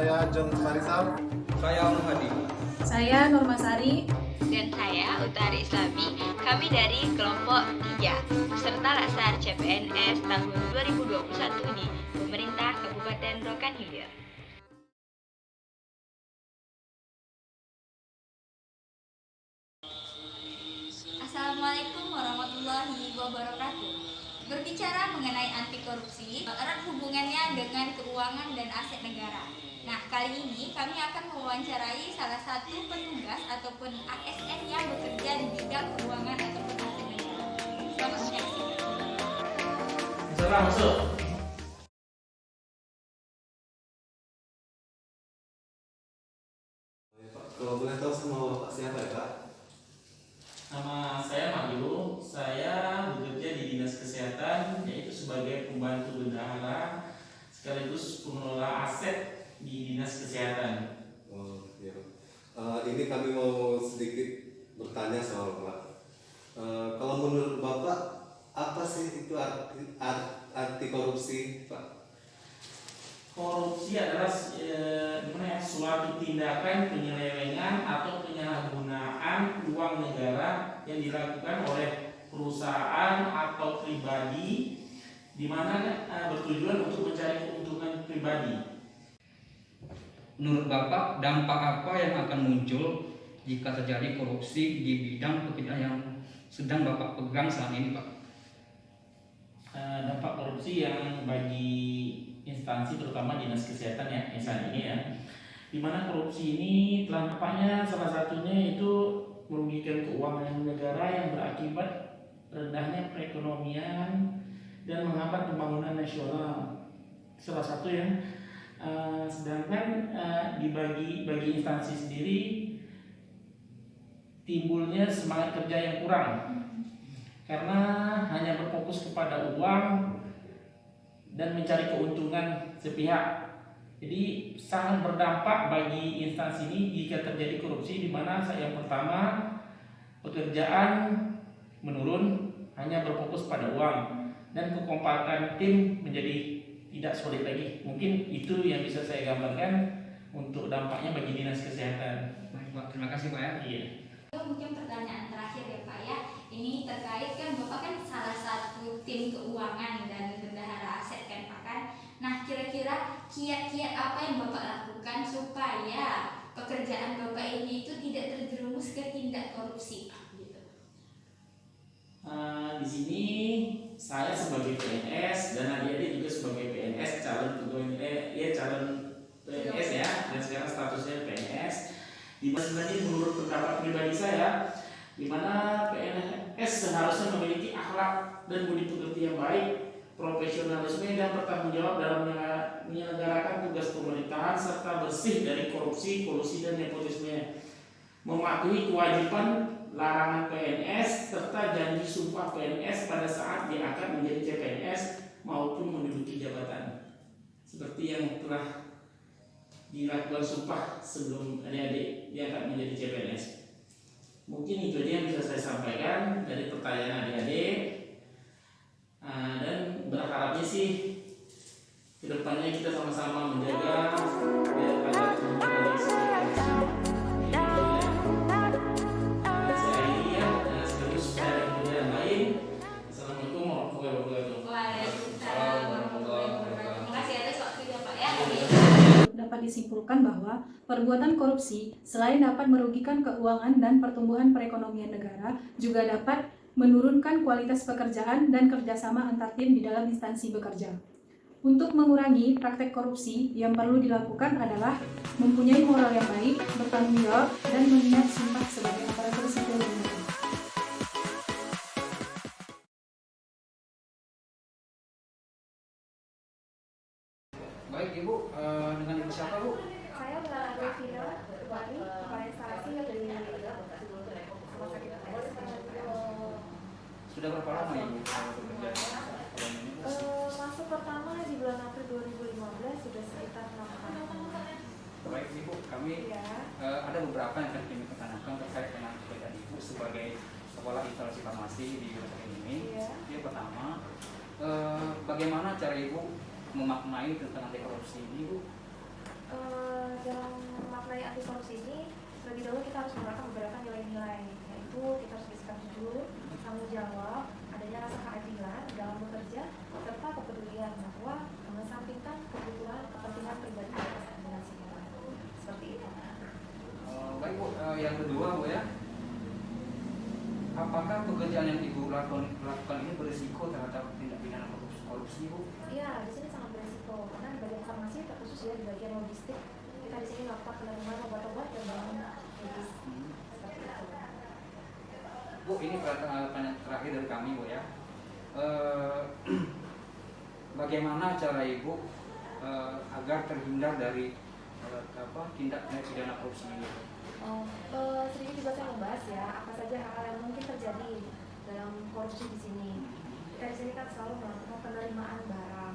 Saya John Marisal. Saya Muhadi. Saya Nurmasari. Dan saya Utari Islami. Kami dari kelompok 3 peserta Laksar CPNS tahun 2021 di Pemerintah Kabupaten Rokan Hilir. Assalamualaikum warahmatullahi wabarakatuh. Berbicara mengenai anti korupsi, erat hubungannya dengan keuangan dan aset negara. Nah, kali ini kami akan mewawancarai salah satu petugas ataupun ASN yang bekerja di bidang keuangan ataupun aset negara. Selamat menyaksikan. Silakan masuk. Kalau boleh tahu sama Bapak siapa ya Pak? Nama saya Mayu. Saya bekerja di Dinas Kesehatan, yaitu sebagai pembantu bendahara sekaligus pengelola aset di Dinas Kesehatan. Oh, iya. Ini kami mau sedikit bertanya sama Bapak. Kalau menurut Bapak, apa sih itu arti korupsi, Pak? Korupsi adalah suatu tindakan penyelewengan atau penyalahgunaan uang negara yang dilakukan oleh perusahaan atau pribadi di mana bertujuan untuk mencari keuntungan pribadi. Menurut Bapak, dampak apa yang akan muncul jika terjadi korupsi di bidang pekerjaan yang sedang Bapak pegang saat ini, Pak? Dampak korupsi yang bagi instansi terutama dinas kesehatan ya saat ini ya, di mana korupsi ini telah nampaknya salah satunya itu merugikan keuangan negara yang berakibat rendahnya perekonomian dan menghambat pembangunan nasional. Salah satu yang sedangkan bagi instansi sendiri timbulnya semangat kerja yang kurang karena hanya berfokus kepada uang dan mencari keuntungan sepihak. Jadi sangat berdampak bagi instansi ini jika terjadi korupsi, di mana yang pertama pekerjaan menurun hanya berfokus pada uang dan kekompakan tim menjadi tidak solid lagi. Mungkin itu yang bisa saya gambarkan untuk dampaknya bagi dinas kesehatan. Baik, Pak. Terima kasih, Pak ya. Iya. Mungkin pertanyaan terakhir ya Pak ya. Ini terkait kan Bapak kan salah satu tim keuangan dan bendahara aset kan Pak kan. Nah, kira-kira kiat-kiat apa yang Bapak lakukan supaya pekerjaan Bapak ini itu tidak terjerumus ke tindak korupsi Pak gitu. Di sini saya sebagai PNS dan adik-adik juga sebagai PNS calon PNS ya, dan sekarang statusnya PNS. Di mana sebenarnya menurut pendapat pribadi saya, di mana PNS seharusnya memiliki akhlak dan budi pekerti yang baik, profesionalisme dan bertanggung jawab dalam menyelenggarakan tugas pemerintahan serta bersih dari korupsi, kolusi dan nepotisme. Mematuhi kewajiban larangan PNS serta janji sumpah PNS pada saat dia akan menjadi CPNS maupun menduduki jabatan. Seperti yang telah dilakukan sumpah sebelum adik-adik diangkat menjadi CPNS. Mungkin itu aja yang bisa saya sampaikan dari pertanyaan adik-adik, dan berharapnya sih kedepannya kita sama-sama menjaga agar kembali seperti saya ini ya, dan sekaligus saya yang lain. Assalamualaikum warahmatullahi wabarakatuh. Waalaikumsalam warahmatullahi wabarakatuh. Terima kasih atas waktunya Pak ya. Dapat disimpulkan bahwa perbuatan korupsi selain dapat merugikan keuangan dan pertumbuhan perekonomian negara, juga dapat menurunkan kualitas pekerjaan dan kerjasama antar tim di dalam instansi bekerja. Untuk mengurangi praktek korupsi, yang perlu dilakukan adalah mempunyai moral yang baik, bertanggung jawab, dan mengingat sumpah sebagai aparatur sipil negara. Baik, Ibu. Dengan Ibu siapa, Bu? Saya melalui Vina Bali, kepala instalasi dari rumah sakit Sudah berapa lama Ibu bekerja di kolom ini? masuk pertama di bulan April 2015, sudah sekitar 6 tahun. Baik, Ibu. Kami Ya. ada beberapa yang akan kami tanyakan terkait dengan pekerjaan Ibu sebagai kepala instalasi farmasi di rumah sakit ini. Ya. Yang pertama, bagaimana cara Ibu memaknai tentang anti korupsi ini, Bu? Dalam memaknai anti korupsi ini, lebih dahulu kita harus menerapkan beberapa nilai-nilai, yaitu kita harus bersikap jujur, tanggung jawab, adanya rasa keadilan dalam bekerja, serta kepedulian bahwa mengesampingkan kebutuhan kepentingan pribadi dan organisasi. Seperti itu. Baik Bu, yang kedua Bu ya, apakah pekerjaan yang Ibu lakukan ini berisiko terhadap tindak pidana korupsi Bu? Iya, di sini sangat beresiko karena di bagian farmasi terkhusus ya di bagian logistik kita di sini melakukan penerimaan obat-obat dan barang medis. Seperti itu. Bu, ini pertanyaan terakhir dari kami Bu ya. Bagaimana cara Ibu agar terhindar dari tindak pidana korupsi ini? Sedikit juga saya membahas ya apa saja hal-hal yang mungkin terjadi dalam korupsi di sini. Kita di sini kan selalu melakukan penerimaan barang.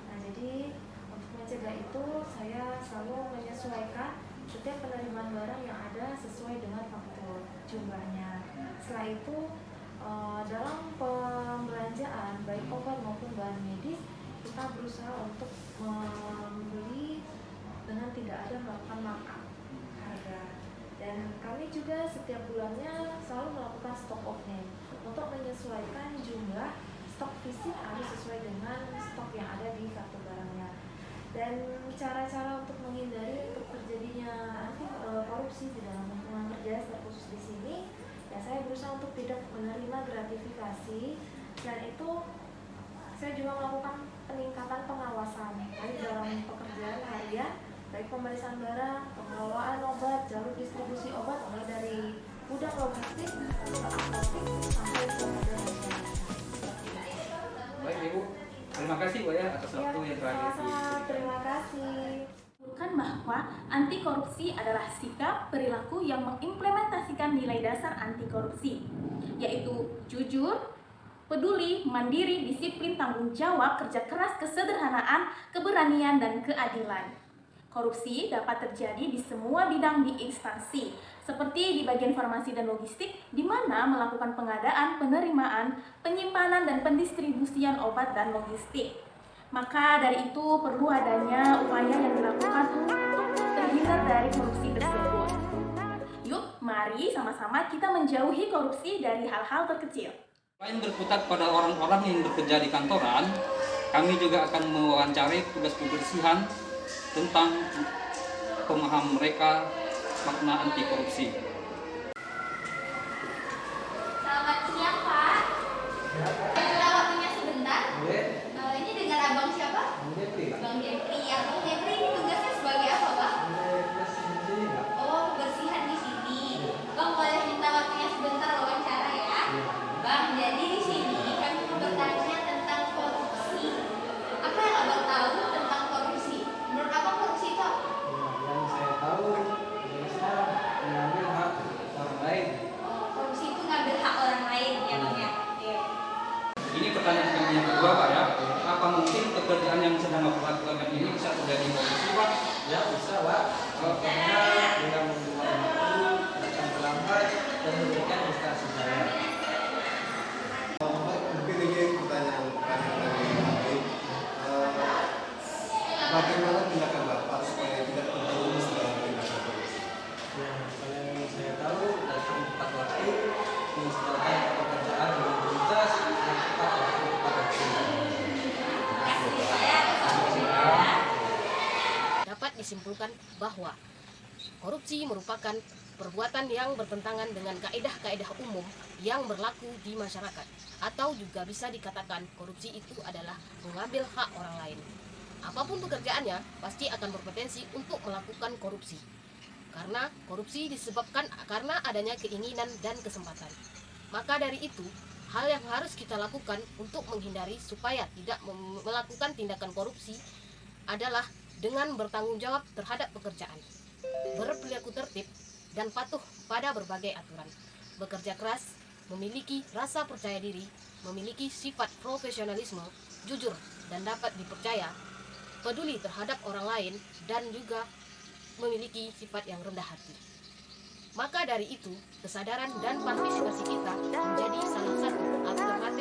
Nah, jadi untuk mencegah itu saya selalu menyesuaikan setiap penerimaan barang yang ada sesuai dengan faktur jumlahnya. Setelah itu dalam pembelanjaan baik obat maupun bahan medis kita berusaha untuk membeli dengan tidak ada melakukan markup harga. Dan kami juga setiap bulannya selalu melakukan stock of name untuk menyesuaikan jumlah stok fisik harus sesuai dengan stok yang ada di kartu barangnya. Dan cara-cara untuk menghindari terjadinya korupsi di dalam lingkungan kerja terkhusus di sini, ya saya berusaha untuk tidak menerima gratifikasi. Dan itu saya juga melakukan peningkatan pengawasan baik dalam pekerjaan harian, baik pemeriksaan barang, pengelolaan obat, jalur distribusi obat mulai dari gudang logistik, apotek sampai ke masyarakat. Baik Ibu, terima kasih Bu ya atas waktu yang terakhir. Sama-sama, terima kasih. Menunjukkan bahwa anti korupsi adalah sikap perilaku yang mengimplementasikan nilai dasar anti korupsi, yaitu jujur, peduli, mandiri, disiplin, tanggung jawab, kerja keras, kesederhanaan, keberanian, dan keadilan. Korupsi dapat terjadi di semua bidang di instansi, seperti di bagian farmasi dan logistik, di mana melakukan pengadaan, penerimaan, penyimpanan, dan pendistribusian obat dan logistik. Maka dari itu perlu adanya upaya yang dilakukan untuk terhindar dari korupsi tersebut. Yuk, mari sama-sama kita menjauhi korupsi dari hal-hal terkecil. Selain berkutat pada orang-orang yang bekerja di kantoran, kami juga akan mewawancarai tugas kebersihan tentang pemahaman mereka makna anti korupsi. Selamat siang Pak. Minta waktunya sebentar. Ini dengan abang siapa? Bang Jepri. Abang Jepri ini tugasnya sebagai apa Pak? Oh, kebersihan di sini. Bang boleh minta waktunya sebentar wawancara ya. Bang, jadi di sini kami mau bertanya tentang korupsi. Apa yang abang tahu tentang korupsi? Menurut abang korupsi itu apa? Yang saya tahu bisa mengambil hak orang lain. Oh, korupsi itu ngambil hak orang lain ya Bang ya. Oke. Ini pertanyaan kami yang kedua Pak ya. Apa mungkin pekerjaan yang sedang Bapak lakukan ini bisa terjadi korupsi Pak? Ya bisa Pak. Karena dengan membuat waktu datang terlambat dan memberikan instansi saya. Mungkin ini pertanyaan dari kami. Bagaimana tindakan Bapak supaya tidak terjerumus dalam tindakan korupsi? Ya, yang saya tahu datang tepat waktu, menyelesaikan pekerjaan dengan tuntas dan tepat waktu tepat waktu. Dapat disimpulkan bahwa korupsi merupakan perbuatan yang bertentangan dengan kaedah-kaedah umum yang berlaku di masyarakat, atau juga bisa dikatakan korupsi itu adalah mengambil hak orang lain. Apapun pekerjaannya pasti akan berpotensi untuk melakukan korupsi, karena korupsi disebabkan karena adanya keinginan dan kesempatan. Maka dari itu, hal yang harus kita lakukan untuk menghindari supaya tidak melakukan tindakan korupsi adalah dengan bertanggung jawab terhadap pekerjaan, berperilaku tertib, dan patuh pada berbagai aturan, bekerja keras, memiliki rasa percaya diri, memiliki sifat profesionalisme, jujur dan dapat dipercaya, peduli terhadap orang lain, dan juga memiliki sifat yang rendah hati. Maka dari itu, kesadaran dan partisipasi kita menjadi salah satu alternatif